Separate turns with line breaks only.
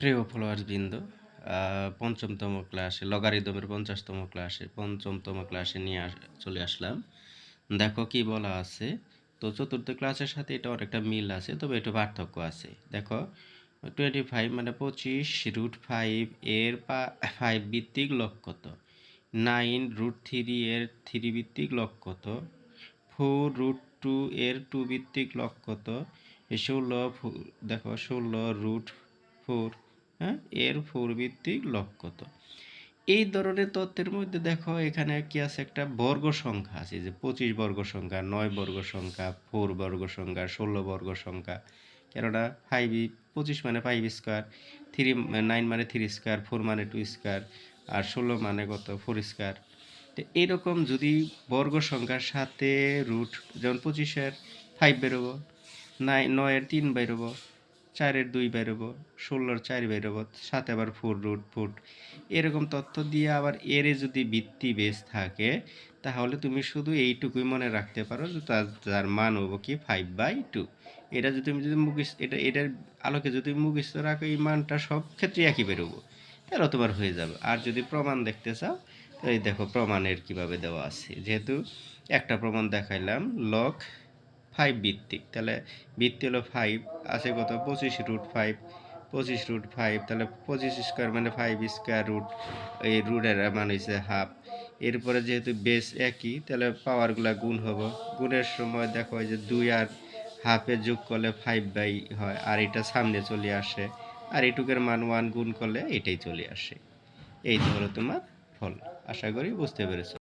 প্রিয় ফলোয়ার্স বৃন্দ, পঞ্চমতম ক্লাসে লগারিদমের 50তম ক্লাসে পঞ্চমতম ক্লাসে চলে আসলাম। দেখো কি বলা আছে। তো চতুর্থ ক্লাসের সাথে এটা অনেকটা মিল আছে, তবে একটু পার্থক্য আছে। দেখো 25 মানে 25√5 এর 5 ভিত্তিক লব কত, 9√3 এর 3 ভিত্তিক লব কত, 4√2 এর 2 ভিত্তিক লব কত, 16 দেখো 16√4 হ্যাঁ এর 4 ভিত্তিক লব কত। এই ধরনের তথ্যের মধ্যে দেখো এখানে কি আছে, একটা বর্গ সংখ্যা আছে, যে 25 বর্গ সংখ্যা, 9 বর্গ সংখ্যা, 4 বর্গ সংখ্যা, 16 বর্গ সংখ্যা। কেননা 25 মানে 5 স্কোয়ার, 9 মানে 3 স্কোয়ার, 4 মানে 2 স্কোয়ার, আর 16 মানে কত 4 স্কোয়ার। তো এরকম যদি বর্গ সংখ্যার সাথে রুট, যেমন 25-এর 5 বেরোবো, 9-এর 3 বেরোবো, 4-এর 2 বেরোবো, 16-এর 4 বেরোবো, সাথে আবার 4√4, এরকম তথ্য দিয়ে আবার এর যদি ভিত্তি বেস থাকে, তাহলে তুমি শুধু এইটুকুই মনে রাখতে পারো যে তার মান হবো কি 5/2। এটা যদি তুমি যদি এটার আলোকে যদি মুখস্থ রাখো, এই মানটা সব ক্ষেত্রে একই বেরোবো, তাহলে তোমার হয়ে যাবে। আর যদি প্রমাণ দেখতে চাও, তো এই দেখো প্রমাণের কিভাবে দেওয়া আছে। যেহেতু একটা প্রমাণ দেখাইলাম লগ 5 ভিত্তিক, তাহলে ভিত্তি হলো 5, আছে কত 25√5, 25√5, তাহলে 25 স্কোয়ার মানে 5 স্কোয়ার রুট, এই রুটের মান হয়েছে হাফ। এরপরে যেহেতু বেস একই, তাহলে পাওয়ারগুলা গুণ হবো, গুণের সময় দেখো এই যে 2 আর হাফে যোগ করলে 5/, হয়, আর এটা সামনে চলে আসে, আর এটুকের মান 1 গুণ করলে এটাই চলে আসে। এই তো হলো তোমার ফল। আশা করি বুঝতে পেরেছো।